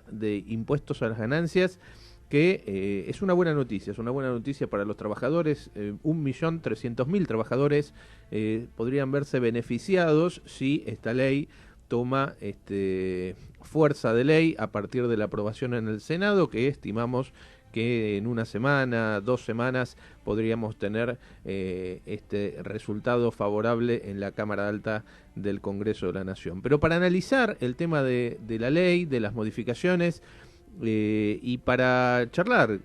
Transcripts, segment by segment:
de impuestos a las ganancias, que es una buena noticia para los trabajadores. 1.300.000 trabajadores podrían verse beneficiados si esta ley toma fuerza de ley a partir de la aprobación en el Senado, que estimamos que en una semana, 2 semanas, podríamos tener este resultado favorable en la Cámara Alta del Congreso de la Nación. Pero para analizar el tema de la ley, de las modificaciones, y para charlar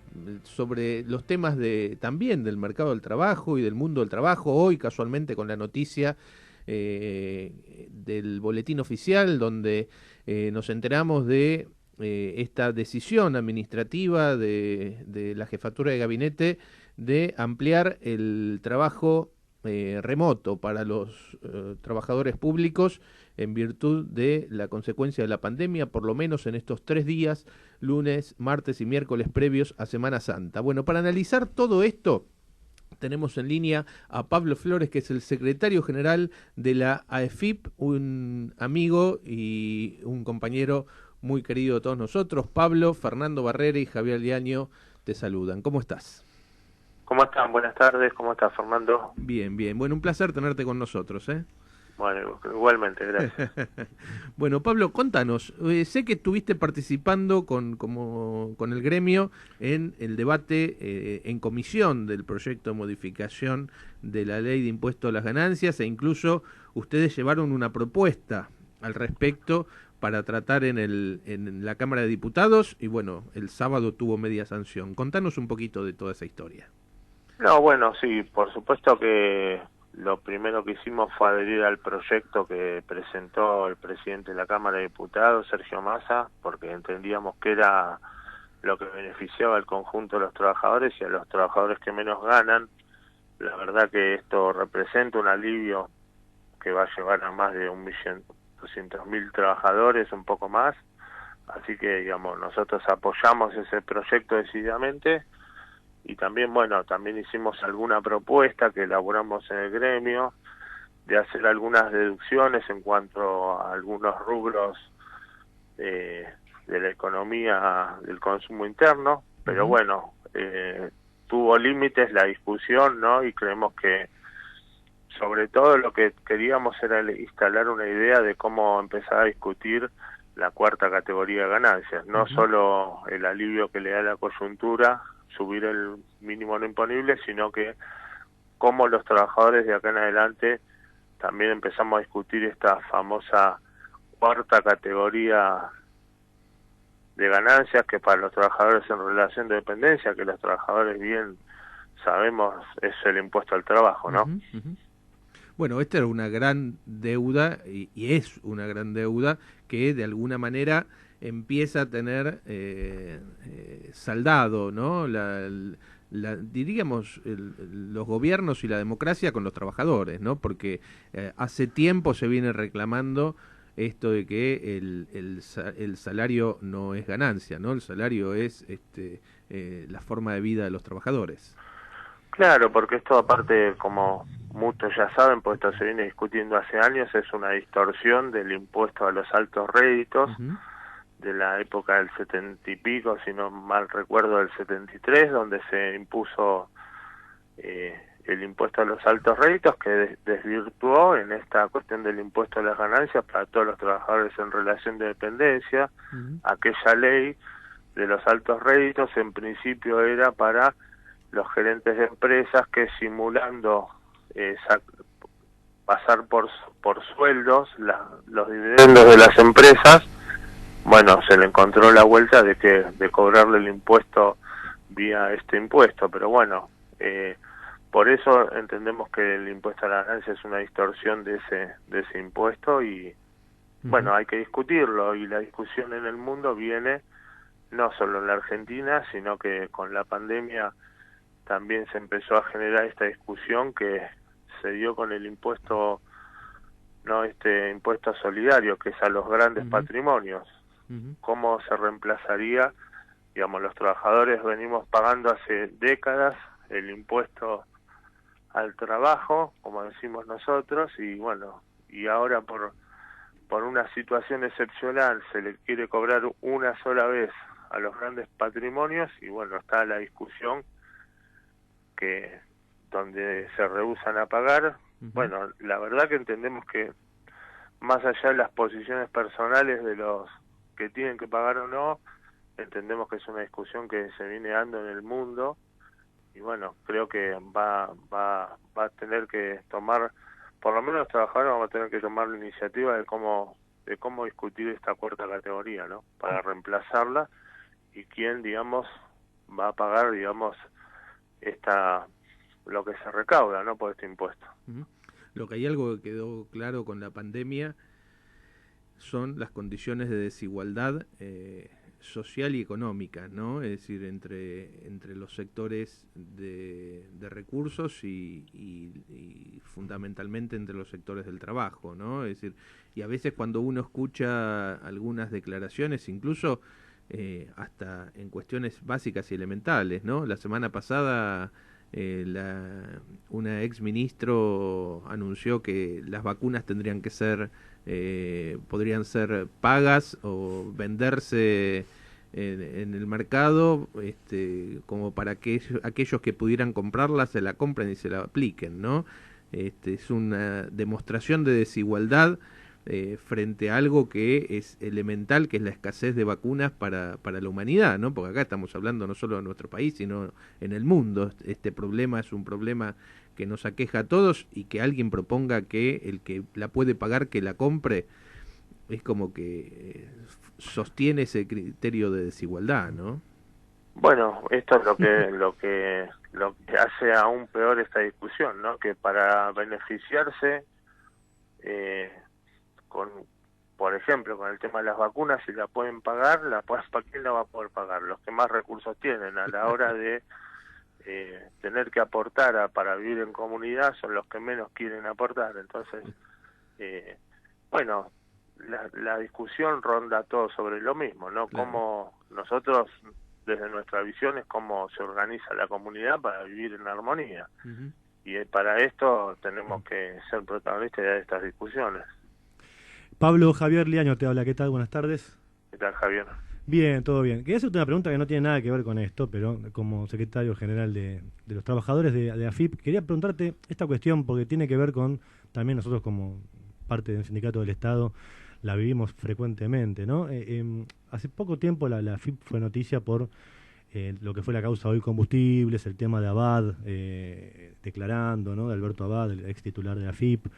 sobre los temas también del mercado del trabajo y del mundo del trabajo, hoy casualmente con la noticia del boletín oficial donde nos enteramos de esta decisión administrativa de la jefatura de gabinete de ampliar el trabajo remoto para los trabajadores públicos en virtud de la consecuencia de la pandemia, por lo menos en estos 3 días, lunes, martes y miércoles previos a Semana Santa. Bueno, para analizar todo esto, tenemos en línea a Pablo Flores, que es el secretario general de la AEFIP, un amigo y un compañero muy querido de todos nosotros. Pablo, Fernando Barrera y Javier Liaño te saludan. ¿Cómo estás? ¿Cómo están? Buenas tardes. ¿Cómo estás, Fernando? Bien, bien. Bueno, un placer tenerte con nosotros, ¿eh? Bueno, igualmente, gracias. Bueno, Pablo, contanos. Sé que estuviste participando con el gremio en el debate en comisión del proyecto de modificación de la ley de impuesto a las ganancias, e incluso ustedes llevaron una propuesta al respecto para tratar en la Cámara de Diputados y bueno, el sábado tuvo media sanción. Contanos un poquito de toda esa historia. No, bueno, sí, por supuesto que lo primero que hicimos fue adherir al proyecto que presentó el presidente de la Cámara de Diputados, Sergio Massa, porque entendíamos que era lo que beneficiaba al conjunto de los trabajadores y a los trabajadores que menos ganan. La verdad que esto representa un alivio que va a llevar a más de 1.200.000 trabajadores, un poco más. Así que, digamos, nosotros apoyamos ese proyecto decididamente. Y también, bueno, también hicimos alguna propuesta que elaboramos en el gremio de hacer algunas deducciones en cuanto a algunos rubros de la economía del consumo interno, pero bueno, tuvo límites la discusión, ¿no? Y creemos que sobre todo lo que queríamos era instalar una idea de cómo empezar a discutir la cuarta categoría de ganancias, no solo el alivio que le da la coyuntura, subir el mínimo no imponible, sino que cómo los trabajadores de acá en adelante también empezamos a discutir esta famosa cuarta categoría de ganancias, que para los trabajadores en relación de dependencia, que los trabajadores bien sabemos es el impuesto al trabajo, ¿no? Bueno, esta era una gran deuda y es una gran deuda que de alguna manera empieza a tener saldado, ¿no? Diríamos los gobiernos y la democracia con los trabajadores, ¿no? Porque hace tiempo se viene reclamando esto de que el salario no es ganancia, ¿no? El salario es la forma de vida de los trabajadores. Claro, porque esto aparte, como muchos ya saben, pues esto se viene discutiendo hace años, es una distorsión del impuesto a los altos réditos de la época del 70 y pico, si no mal recuerdo, del 73, donde se impuso el impuesto a los altos réditos, que desvirtuó en esta cuestión del impuesto a las ganancias para todos los trabajadores en relación de dependencia. Aquella ley de los altos réditos en principio era para los gerentes de empresas que simulando pasar por sueldos los dividendos de las empresas, bueno, se le encontró la vuelta de cobrarle el impuesto vía este impuesto, pero bueno, por eso entendemos que el impuesto a la ganancia es una distorsión de ese impuesto y bueno, hay que discutirlo, y la discusión en el mundo viene no solo en la Argentina, sino que con la pandemia también se empezó a generar esta discusión que se dio con el impuesto, no impuesto solidario, que es a los grandes patrimonios. ¿Cómo se reemplazaría? Digamos, los trabajadores venimos pagando hace décadas el impuesto al trabajo, como decimos nosotros, y bueno, y ahora por por una situación excepcional se le quiere cobrar una sola vez a los grandes patrimonios, y bueno, está la discusión que donde se rehúsan a pagar. Bueno, la verdad que entendemos que más allá de las posiciones personales de los que tienen que pagar o no, entendemos que es una discusión que se viene dando en el mundo, y bueno, creo que va a tener que tomar, por lo menos los trabajadores vamos a tener que tomar la iniciativa de cómo discutir esta cuarta categoría, ¿no? Para reemplazarla, y quién, digamos, va a pagar, digamos, lo que se recauda, ¿no? Por este impuesto. Lo que hay algo que quedó claro con la pandemia son las condiciones de desigualdad social y económica, ¿no? Es decir, entre los sectores de recursos y fundamentalmente entre los sectores del trabajo, ¿no? Es decir, y a veces cuando uno escucha algunas declaraciones, incluso hasta en cuestiones básicas y elementales, ¿no? La semana pasada una ex ministro anunció que las vacunas tendrían que ser podrían ser pagas o venderse en el mercado, como para que aquellos que pudieran comprarlas se la compren y se la apliquen, ¿no? Es una demostración de desigualdad frente a algo que es elemental, que es la escasez de vacunas para la humanidad, ¿no? Porque acá estamos hablando no solo de nuestro país, sino en el mundo. Este problema es un problema que nos aqueja a todos, y que alguien proponga que el que la puede pagar que la compre, es como que sostiene ese criterio de desigualdad, ¿no? Bueno, esto es lo que hace aún peor esta discusión, ¿no? Que para beneficiarse por ejemplo, con el tema de las vacunas, si la pueden pagar, ¿quién la va a poder pagar? Los que más recursos tienen a la hora de tener que aportar para vivir en comunidad son los que menos quieren aportar. Entonces, bueno, la discusión ronda todo sobre lo mismo, ¿no? Claro. Cómo nosotros, desde nuestra visión, es cómo se organiza la comunidad para vivir en armonía. Y para esto tenemos que ser protagonistas de estas discusiones. Pablo, Javier Liaño te habla, ¿qué tal? Buenas tardes. ¿Qué tal, Javier? Bien, todo bien. Quería hacerte una pregunta que no tiene nada que ver con esto, pero como secretario general de los trabajadores de AFIP, quería preguntarte esta cuestión porque tiene que ver con, también nosotros como parte del sindicato del Estado, la vivimos frecuentemente, ¿no? Hace poco tiempo la AFIP fue noticia por lo que fue la causa Hoy Combustibles, el tema de Abad, declarando, ¿no? De Alberto Abad, el ex titular de la AFIP.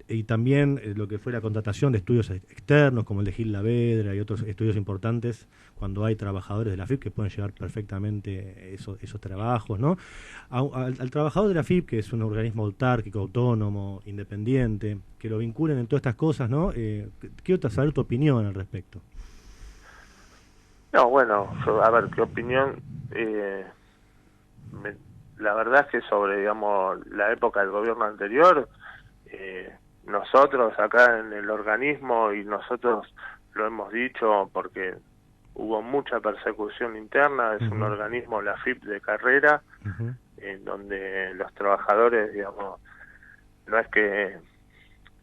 Y también lo que fue la contratación de estudios externos como el de Gil Lavedra y otros estudios importantes cuando hay trabajadores de la AFIP que pueden llevar perfectamente esos trabajos, ¿no? Al trabajador de la AFIP, que es un organismo autárquico, autónomo, independiente, que lo vinculen en todas estas cosas, ¿no? Quiero saber tu opinión al respecto. No, bueno, a ver, qué opinión. La verdad es que sobre, digamos, la época del gobierno anterior, nosotros acá en el organismo, y nosotros lo hemos dicho porque hubo mucha persecución interna, es un organismo, la AFIP, de carrera, en donde los trabajadores, digamos, no es que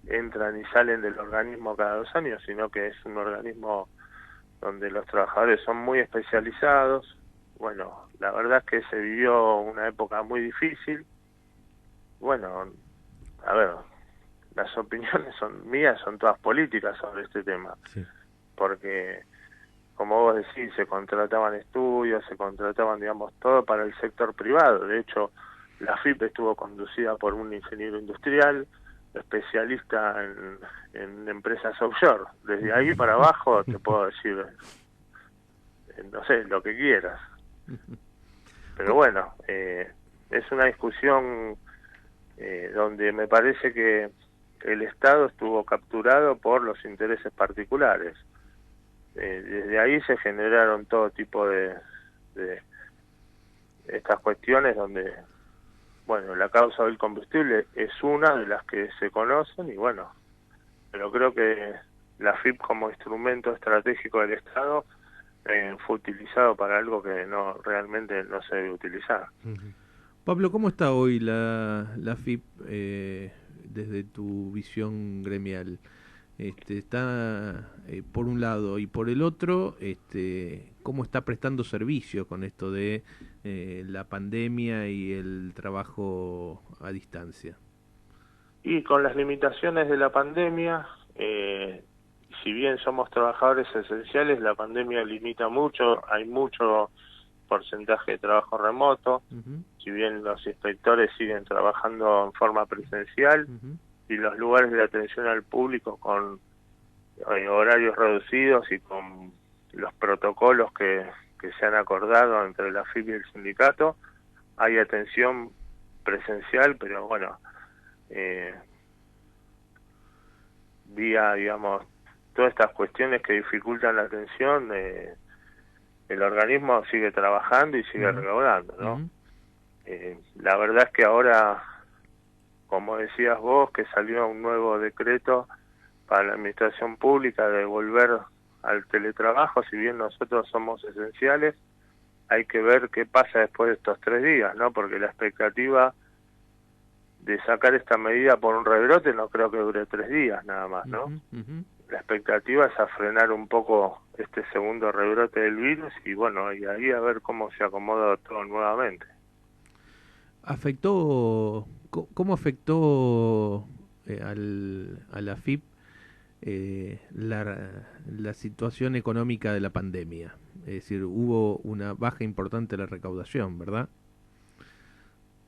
entran y salen del organismo cada 2 años, sino que es un organismo donde los trabajadores son muy especializados. Bueno, la verdad es que se vivió una época muy difícil. Bueno, a ver, las opiniones mías son todas políticas sobre este tema, sí. Porque, como vos decís, se contrataban estudios, se contrataban, digamos, todo para el sector privado. De hecho, la AFIP estuvo conducida por un ingeniero industrial, especialista en empresas offshore. Desde ahí para abajo te puedo decir, no sé, lo que quieras. Pero bueno, es una discusión donde me parece que el Estado estuvo capturado por los intereses particulares. Desde ahí se generaron todo tipo de estas cuestiones donde, bueno, la causa del combustible es una de las que se conocen, y bueno, pero creo que la AFIP como instrumento estratégico del Estado fue utilizado para algo que realmente no se debe utilizar. Pablo, ¿cómo está hoy la AFIP? desde tu visión gremial? Está por un lado, y por el otro, ¿cómo está prestando servicio con esto de la pandemia y el trabajo a distancia? Y con las limitaciones de la pandemia, si bien somos trabajadores esenciales, la pandemia limita mucho, hay mucho porcentaje de trabajo remoto, si bien los inspectores siguen trabajando en forma presencial, y los lugares de atención al público con horarios reducidos y con los protocolos que se han acordado entre la AFIP y el sindicato, hay atención presencial, pero bueno, vía, digamos, todas estas cuestiones que dificultan la atención, el organismo sigue trabajando y sigue recaudando, ¿no? La verdad es que ahora, como decías vos, que salió un nuevo decreto para la administración pública de volver al teletrabajo, si bien nosotros somos esenciales, hay que ver qué pasa después de estos 3 días, ¿no? Porque la expectativa de sacar esta medida por un rebrote no creo que dure 3 días nada más, ¿no? La expectativa es a frenar un poco este segundo rebrote del virus y bueno, y ahí a ver cómo se acomoda todo nuevamente. ¿Cómo afectó a la AFIP la situación económica de la pandemia? Es decir, hubo una baja importante de la recaudación, ¿verdad?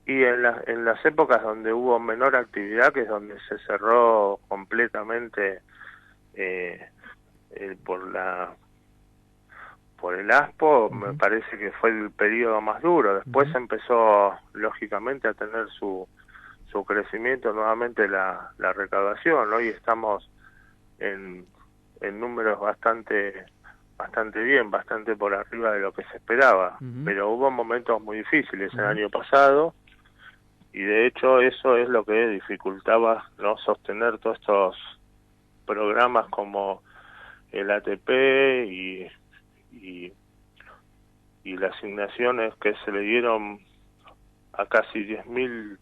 Y en las épocas donde hubo menor actividad, que es donde se cerró completamente por el ASPO, me parece que fue el periodo más duro. Después empezó, lógicamente, a tener su crecimiento nuevamente la recaudación. Hoy estamos en números bastante bien, bastante por arriba de lo que se esperaba. Pero hubo momentos muy difíciles el año pasado, y de hecho eso es lo que dificultaba, ¿no?, sostener todos estos programas como el ATP y las asignaciones que se le dieron a casi 10.000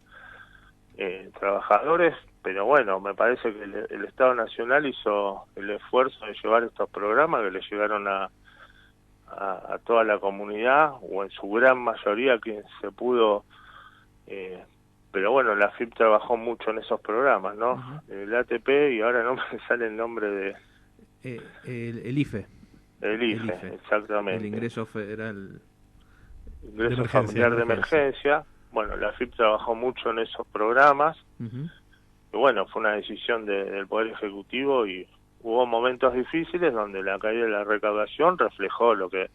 trabajadores. Pero bueno, me parece que el Estado Nacional hizo el esfuerzo de llevar estos programas que le llegaron a toda la comunidad, o en su gran mayoría quien se pudo, pero bueno, la AFIP trabajó mucho en esos programas, ¿no? El ATP, y ahora no me sale el nombre de... el IFE. El IFE, exactamente. El ingreso federal. Ingreso familiar de emergencia. Bueno, la AFIP trabajó mucho en esos programas. Y bueno, fue una decisión del Poder Ejecutivo, y hubo momentos difíciles donde la caída de la recaudación reflejó lo que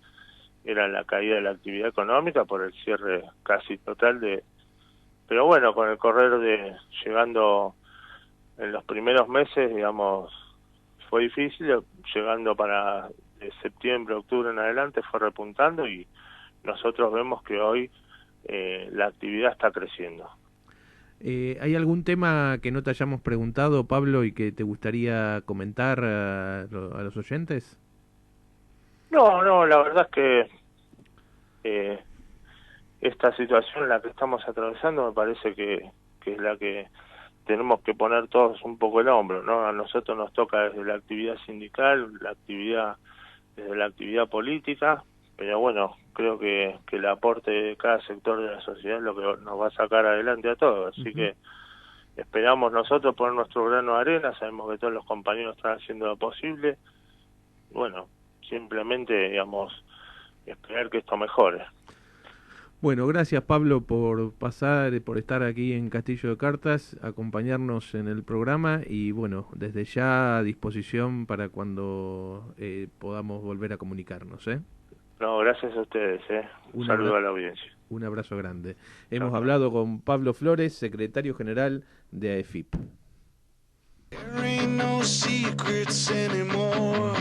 era la caída de la actividad económica por el cierre casi total de... Pero bueno, con el correr llegando en los primeros meses, digamos, fue difícil, llegando para de septiembre, octubre en adelante fue repuntando, y nosotros vemos que hoy la actividad está creciendo. ¿Hay algún tema que no te hayamos preguntado, Pablo, y que te gustaría comentar a los oyentes? No, la verdad es que esta situación en la que estamos atravesando me parece que es la que tenemos que poner todos un poco el hombro, ¿no? A nosotros nos toca desde la actividad sindical, desde la actividad política, pero bueno, creo que el aporte de cada sector de la sociedad es lo que nos va a sacar adelante a todos. Así que esperamos nosotros poner nuestro grano de arena, sabemos que todos los compañeros están haciendo lo posible. Bueno, simplemente, digamos, esperar que esto mejore. Bueno, gracias, Pablo, por estar aquí en Castillo de Cartas, acompañarnos en el programa, y bueno, desde ya a disposición para cuando podamos volver a comunicarnos, ¿eh? No, gracias a ustedes, Un saludo a la audiencia. Un abrazo grande. Hemos hablado con Pablo Flores, secretario general de AFIP. There ain't no secrets anymore.